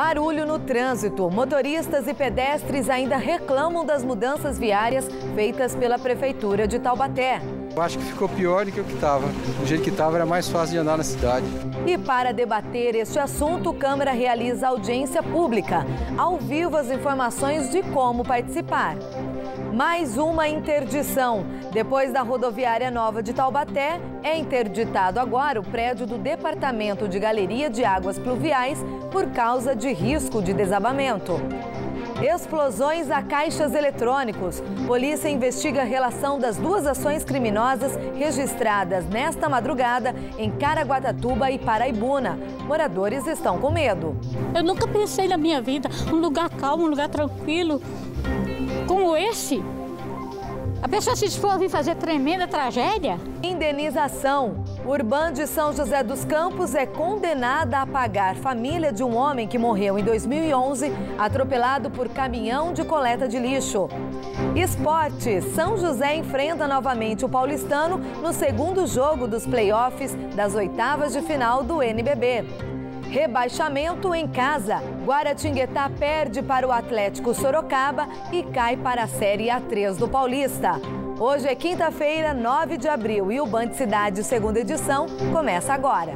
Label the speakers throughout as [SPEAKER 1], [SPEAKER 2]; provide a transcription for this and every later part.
[SPEAKER 1] Barulho no trânsito. Motoristas e pedestres ainda reclamam das mudanças viárias feitas pela Prefeitura de Taubaté.
[SPEAKER 2] Eu acho que ficou pior do que o que estava. Do jeito que estava era mais fácil de andar na cidade.
[SPEAKER 1] E para debater este assunto, Câmara realiza audiência pública. Ao vivo as informações de como participar. Mais uma interdição. Depois da rodoviária nova de Taubaté, é interditado agora o prédio do Departamento de Galeria de Águas Pluviais por causa de risco de desabamento. Explosões a caixas eletrônicos. Polícia investiga a relação das duas ações criminosas registradas nesta madrugada em Caraguatatuba e Paraibuna. Moradores estão com medo.
[SPEAKER 3] Eu nunca pensei na minha vida um lugar calmo, um lugar tranquilo como esse. A pessoa se dispôs a vir fazer tremenda tragédia.
[SPEAKER 1] Indenização. Urbã de São José dos Campos é condenada a pagar família de um homem que morreu em 2011, atropelado por caminhão de coleta de lixo. Esporte. São José enfrenta novamente o paulistano no segundo jogo dos playoffs das oitavas de final do NBB. Rebaixamento em casa. Guaratinguetá perde para o Atlético Sorocaba e cai para a Série A3 do Paulista. Hoje é quinta-feira, 9 de abril, e o Band Cidade, segunda edição, começa agora.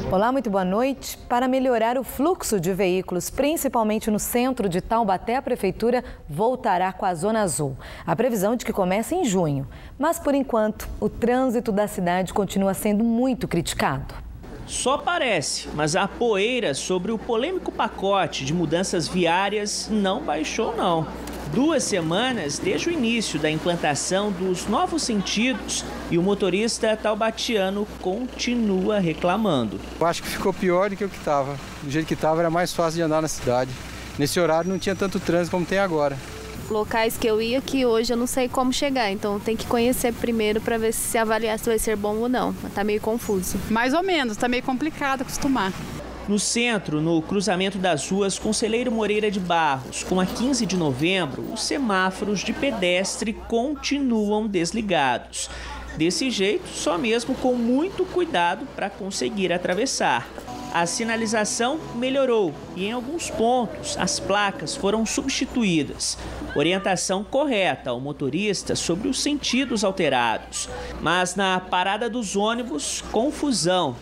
[SPEAKER 1] Olá, muito boa noite. Para melhorar o fluxo de veículos, principalmente no centro de Taubaté, a Prefeitura voltará com a Zona Azul. A previsão é de que comece em junho. Mas, por enquanto, o trânsito da cidade continua sendo muito criticado.
[SPEAKER 4] Só parece, mas a poeira sobre o polêmico pacote de mudanças viárias não baixou, não. 2 semanas desde o início da implantação dos novos sentidos e o motorista taubatiano continua reclamando.
[SPEAKER 2] Eu acho que ficou pior do que o que estava. Do jeito que estava era mais fácil de andar na cidade. Nesse horário não tinha tanto trânsito como tem agora.
[SPEAKER 5] Locais que eu ia que hoje eu não sei como chegar, então tem que conhecer primeiro para ver se avaliar se vai ser bom ou não. Tá meio confuso.
[SPEAKER 6] Mais ou menos, tá meio complicado acostumar.
[SPEAKER 4] No centro, no cruzamento das ruas Conselheiro Moreira de Barros, com a 15 de novembro, os semáforos de pedestre continuam desligados. Desse jeito, só mesmo com muito cuidado para conseguir atravessar. A sinalização melhorou e, em alguns pontos, as placas foram substituídas. Orientação correta ao motorista sobre os sentidos alterados. Mas na parada dos ônibus, confusão.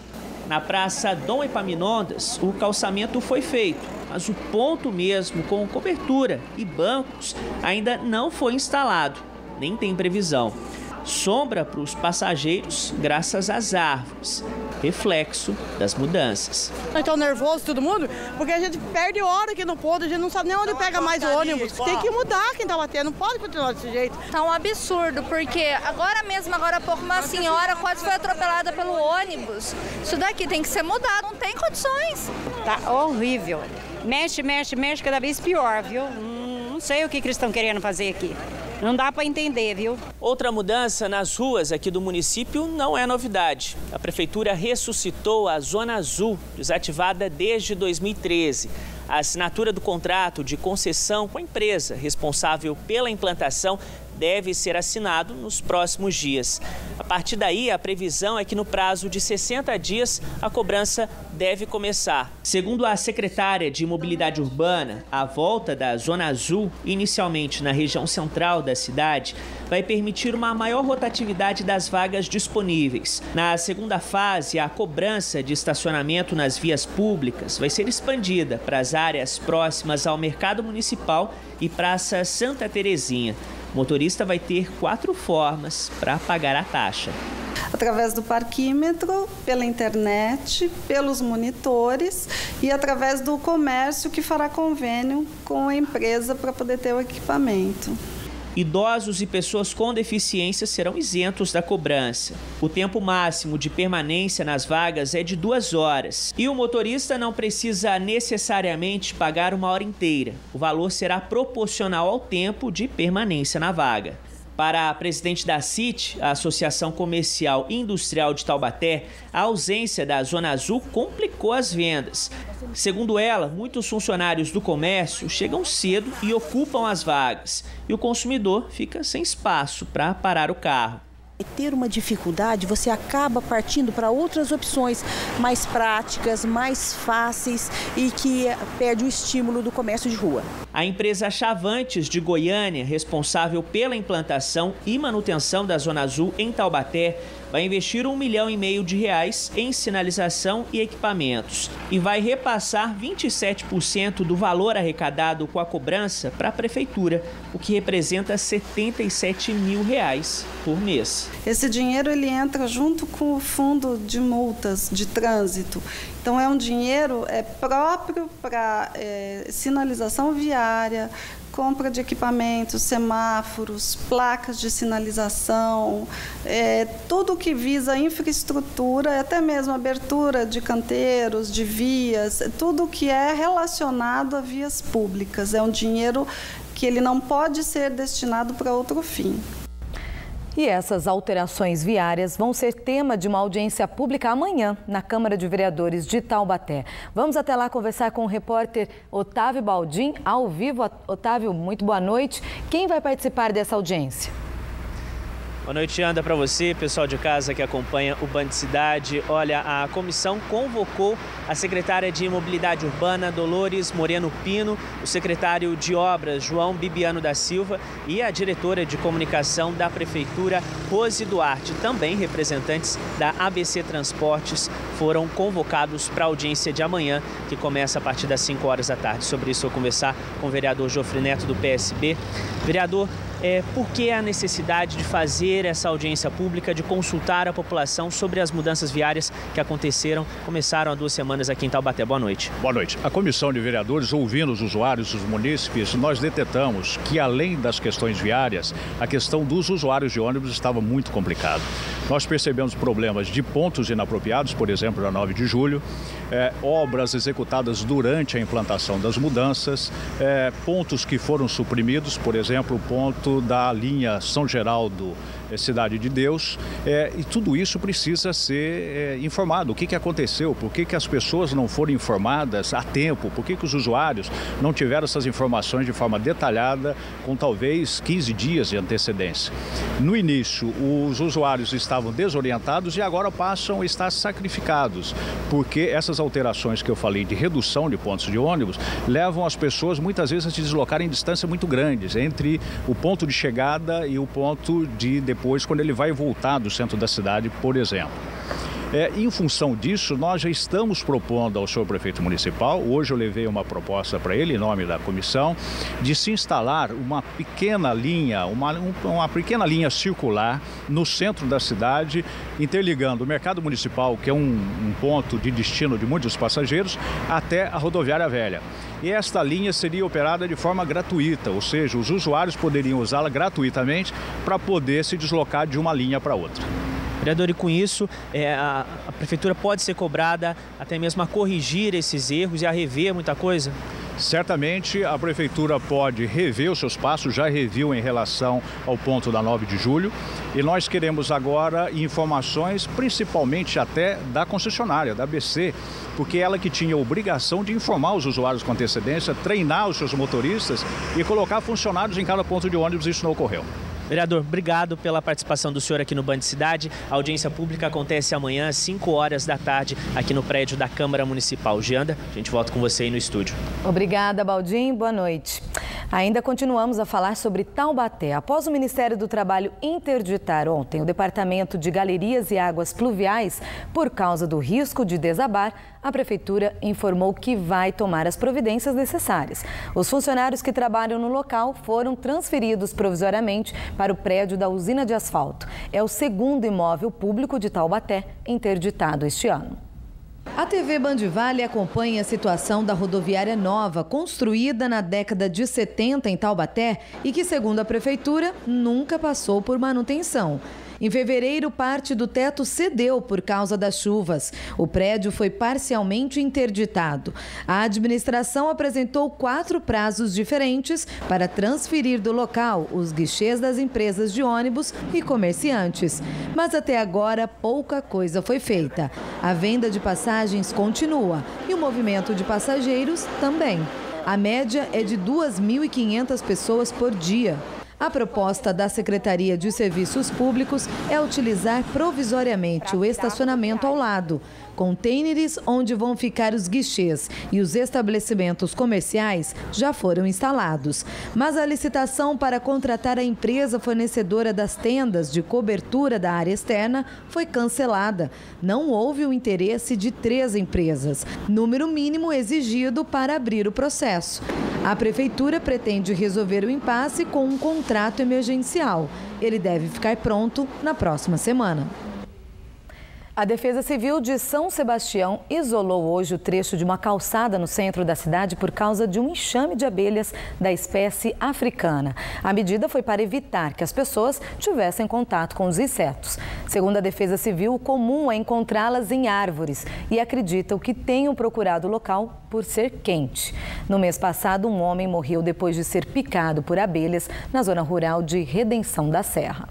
[SPEAKER 4] Na Praça Dom Epaminondas, o calçamento foi feito, mas o ponto mesmo com cobertura e bancos ainda não foi instalado, nem tem previsão. Sombra para os passageiros graças às árvores, reflexo das mudanças.
[SPEAKER 7] Nós estamos nervosos, todo mundo, porque a gente perde hora aqui no ponto, a gente não sabe nem onde pega mais o ônibus. Tem que mudar quem está batendo, não pode continuar desse jeito.
[SPEAKER 8] Tá um absurdo, porque agora há pouco, uma senhora quase foi atropelada pelo ônibus. Isso daqui tem que ser mudado, não tem condições.
[SPEAKER 9] Tá horrível. Mexe, cada vez pior, viu? Não sei o que eles estão querendo fazer aqui. Não dá para entender, viu?
[SPEAKER 4] Outra mudança nas ruas aqui do município não é novidade. A Prefeitura ressuscitou a Zona Azul, desativada desde 2013. A assinatura do contrato de concessão com a empresa responsável pela implantação deve ser assinado nos próximos dias. A partir daí, a previsão é que no prazo de 60 dias a cobrança deve começar. Segundo a secretária de Mobilidade Urbana, a volta da Zona Azul, inicialmente na região central da cidade, vai permitir uma maior rotatividade das vagas disponíveis. Na segunda fase, a cobrança de estacionamento nas vias públicas vai ser expandida para as áreas próximas ao Mercado Municipal e Praça Santa Terezinha. O motorista vai ter 4 formas para pagar a taxa.
[SPEAKER 10] Através do parquímetro, pela internet, pelos monitores e através do comércio que fará convênio com a empresa para poder ter o equipamento.
[SPEAKER 4] Idosos e pessoas com deficiência serão isentos da cobrança. O tempo máximo de permanência nas vagas é de 2 horas. E o motorista não precisa necessariamente pagar 1 hora inteira. O valor será proporcional ao tempo de permanência na vaga. Para a presidente da CIT, a Associação Comercial e Industrial de Taubaté, a ausência da Zona Azul complicou as vendas. Segundo ela, muitos funcionários do comércio chegam cedo e ocupam as vagas. E o consumidor fica sem espaço para parar o carro.
[SPEAKER 11] Ter uma dificuldade, você acaba partindo para outras opções mais práticas, mais fáceis e que perde o estímulo do comércio de rua.
[SPEAKER 4] A empresa Chavantes de Goiânia, responsável pela implantação e manutenção da Zona Azul em Taubaté, vai investir R$1,5 milhão em sinalização e equipamentos e vai repassar 27% do valor arrecadado com a cobrança para a prefeitura, o que representa R$77 mil por mês.
[SPEAKER 10] Esse dinheiro ele entra junto com o fundo de multas de trânsito. Então é um dinheiro próprio para sinalização viária, compra de equipamentos, semáforos, placas de sinalização, tudo que visa infraestrutura, até mesmo abertura de canteiros, de vias, tudo que é relacionado a vias públicas. É um dinheiro que ele não pode ser destinado para outro fim.
[SPEAKER 1] E essas alterações viárias vão ser tema de uma audiência pública amanhã na Câmara de Vereadores de Taubaté. Vamos até lá conversar com o repórter Otávio Baldim, ao vivo. Otávio, muito boa noite. Quem vai participar dessa audiência?
[SPEAKER 4] Boa noite, Anda, para você, pessoal de casa que acompanha o Band Cidade. Olha, a comissão convocou a secretária de Mobilidade Urbana, Dolores Moreno Pino, o secretário de Obras, João Bibiano da Silva, e a diretora de comunicação da Prefeitura, Rose Duarte. Também representantes da ABC Transportes foram convocados para a audiência de amanhã, que começa a partir das 5 horas da tarde. Sobre isso, eu vou conversar com o vereador Jofre Neto, do PSB. Vereador, por que a necessidade de fazer essa audiência pública, de consultar a população sobre as mudanças viárias que começaram há 2 semanas aqui em Taubaté? Boa noite.
[SPEAKER 12] Boa noite. A comissão de vereadores, ouvindo os usuários, os munícipes, nós detectamos que, além das questões viárias, a questão dos usuários de ônibus estava muito complicada. Nós percebemos problemas de pontos inapropriados, por exemplo, na 9 de julho, obras executadas durante a implantação das mudanças, pontos que foram suprimidos, por exemplo, o ponto da linha São Geraldo, Cidade de Deus, e tudo isso precisa ser informado. O que aconteceu? Por que as pessoas não foram informadas a tempo? Por que os usuários não tiveram essas informações de forma detalhada, com talvez 15 dias de antecedência? No início, os usuários estavam desorientados e agora passam a estar sacrificados, porque essas alterações que eu falei de redução de pontos de ônibus levam as pessoas muitas vezes a se deslocarem em distâncias muito grandes entre o ponto de chegada e o ponto de depois, quando ele vai voltar do centro da cidade, por exemplo. Em função disso, nós já estamos propondo ao senhor prefeito municipal, hoje eu levei uma proposta para ele, em nome da comissão, de se instalar uma pequena linha, uma pequena linha circular no centro da cidade, interligando o mercado municipal, que é um ponto de destino de muitos passageiros, até a rodoviária velha. E esta linha seria operada de forma gratuita, ou seja, os usuários poderiam usá-la gratuitamente para poder se deslocar de uma linha para outra.
[SPEAKER 4] Vereador, e com isso, a prefeitura pode ser cobrada até mesmo a corrigir esses erros e a rever muita coisa?
[SPEAKER 12] Certamente a prefeitura pode rever os seus passos, já reviu em relação ao ponto da 9 de julho e nós queremos agora informações, principalmente até da concessionária, da ABC, porque ela que tinha a obrigação de informar os usuários com antecedência, treinar os seus motoristas e colocar funcionários em cada ponto de ônibus, isso não ocorreu.
[SPEAKER 4] Vereador, obrigado pela participação do senhor aqui no Band Cidade. A audiência pública acontece amanhã às 5 horas da tarde aqui no prédio da Câmara Municipal. Gianda, a gente volta com você aí no estúdio.
[SPEAKER 1] Obrigada, Baldim. Boa noite. Ainda continuamos a falar sobre Taubaté. Após o Ministério do Trabalho interditar ontem o Departamento de Galerias e Águas Pluviais por causa do risco de desabar, a Prefeitura informou que vai tomar as providências necessárias. Os funcionários que trabalham no local foram transferidos provisoriamente para o prédio da usina de asfalto. É o segundo imóvel público de Taubaté interditado este ano. A TV Band Vale acompanha a situação da rodoviária nova, construída na década de 70 em Taubaté e que, segundo a Prefeitura, nunca passou por manutenção. Em fevereiro, parte do teto cedeu por causa das chuvas. O prédio foi parcialmente interditado. A administração apresentou 4 prazos diferentes para transferir do local os guichês das empresas de ônibus e comerciantes. Mas até agora, pouca coisa foi feita. A venda de passagens continua e o movimento de passageiros também. A média é de 2.500 pessoas por dia. A proposta da Secretaria de Serviços Públicos é utilizar provisoriamente o estacionamento ao lado, contêineres onde vão ficar os guichês e os estabelecimentos comerciais já foram instalados. Mas a licitação para contratar a empresa fornecedora das tendas de cobertura da área externa foi cancelada. Não houve o interesse de 3 empresas, número mínimo exigido para abrir o processo. A Prefeitura pretende resolver o impasse com um contrato emergencial. Ele deve ficar pronto na próxima semana. A Defesa Civil de São Sebastião isolou hoje o trecho de uma calçada no centro da cidade por causa de um enxame de abelhas da espécie africana. A medida foi para evitar que as pessoas tivessem contato com os insetos. Segundo a Defesa Civil, o comum é encontrá-las em árvores e acreditam que tenham procurado o local por ser quente. No mês passado, um homem morreu depois de ser picado por abelhas na zona rural de Redenção da Serra.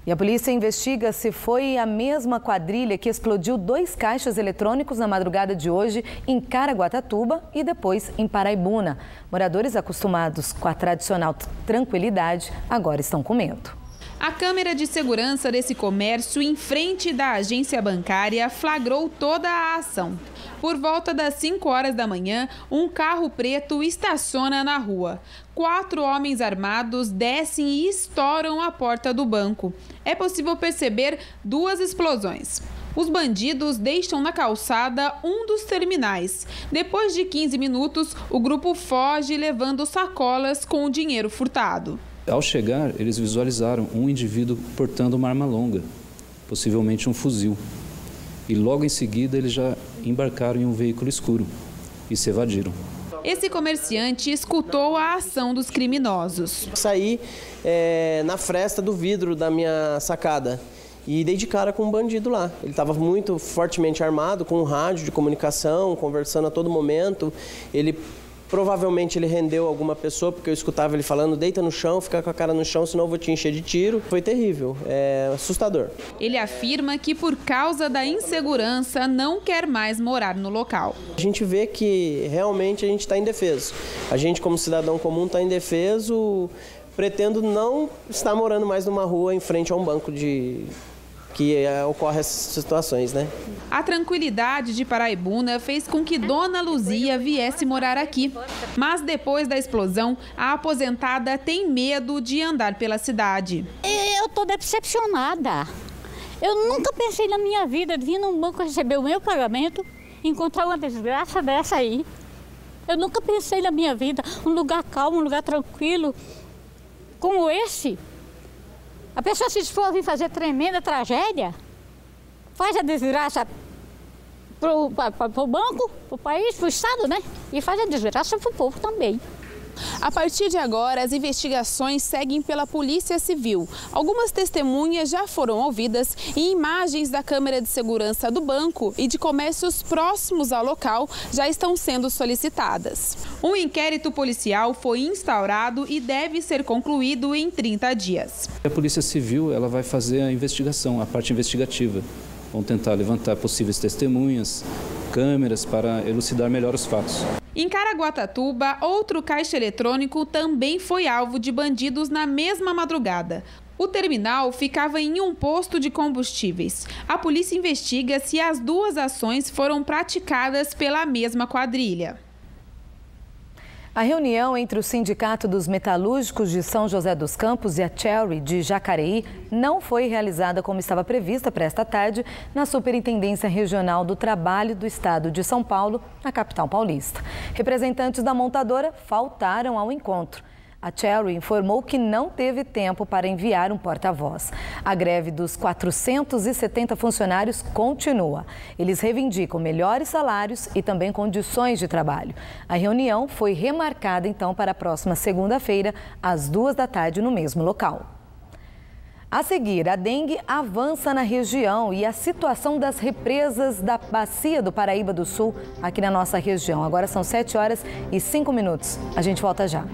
[SPEAKER 1] E a polícia investiga se foi a mesma quadrilha que explodiu 2 caixas eletrônicos na madrugada de hoje em Caraguatatuba e depois em Paraibuna. Moradores acostumados com a tradicional tranquilidade agora estão com medo.
[SPEAKER 13] A câmera de segurança desse comércio em frente da agência bancária flagrou toda a ação. Por volta das 5 horas da manhã, um carro preto estaciona na rua. 4 homens armados descem e estouram a porta do banco. É possível perceber 2 explosões. Os bandidos deixam na calçada um dos terminais. Depois de 15 minutos, o grupo foge levando sacolas com o dinheiro furtado.
[SPEAKER 14] Ao chegar, eles visualizaram um indivíduo portando uma arma longa, possivelmente um fuzil. E logo em seguida eles já embarcaram em um veículo escuro e se evadiram.
[SPEAKER 13] Esse comerciante escutou a ação dos criminosos.
[SPEAKER 15] Saí na fresta do vidro da minha sacada e dei de cara com um bandido lá. Ele estava muito fortemente armado, com um rádio de comunicação, conversando a todo momento. Provavelmente ele rendeu alguma pessoa, porque eu escutava ele falando: deita no chão, fica com a cara no chão, senão eu vou te encher de tiro. Foi terrível, assustador.
[SPEAKER 13] Ele afirma que por causa da insegurança não quer mais morar no local.
[SPEAKER 15] A gente vê que realmente a gente está indefeso. A gente, como cidadão comum, está indefeso. Pretendo não estar morando mais numa rua em frente a um banco que ocorre essas situações, né?
[SPEAKER 13] A tranquilidade de Paraibuna fez com que Dona Luzia viesse morar aqui. Mas depois da explosão, a aposentada tem medo de andar pela cidade.
[SPEAKER 3] Eu estou decepcionada. Eu nunca pensei na minha vida de vir num banco receber o meu pagamento e encontrar uma desgraça dessa aí. Eu nunca pensei na minha vida um lugar calmo, um lugar tranquilo como esse. A pessoa se dispôs a vir fazer tremenda tragédia, faz a desgraça para o banco, para o país, para o Estado, né? E faz a desgraça para o povo também.
[SPEAKER 13] A partir de agora, as investigações seguem pela Polícia Civil. Algumas testemunhas já foram ouvidas e imagens da câmera de segurança do banco e de comércios próximos ao local já estão sendo solicitadas. Um inquérito policial foi instaurado e deve ser concluído em 30 dias.
[SPEAKER 14] A Polícia Civil ela vai fazer a investigação, a parte investigativa. Vão tentar levantar possíveis testemunhas, câmeras para elucidar melhor os fatos.
[SPEAKER 13] Em Caraguatatuba, outro caixa eletrônico também foi alvo de bandidos na mesma madrugada. O terminal ficava em um posto de combustíveis. A polícia investiga se as 2 ações foram praticadas pela mesma quadrilha.
[SPEAKER 1] A reunião entre o Sindicato dos Metalúrgicos de São José dos Campos e a Cherry de Jacareí não foi realizada como estava prevista para esta tarde na Superintendência Regional do Trabalho do Estado de São Paulo, na capital paulista. Representantes da montadora faltaram ao encontro. A Cherry informou que não teve tempo para enviar um porta-voz. A greve dos 470 funcionários continua. Eles reivindicam melhores salários e também condições de trabalho. A reunião foi remarcada, então, para a próxima segunda-feira, às 14h, no mesmo local. A seguir, a dengue avança na região e a situação das represas da Bacia do Paraíba do Sul aqui na nossa região. Agora são 7h05. A gente volta já.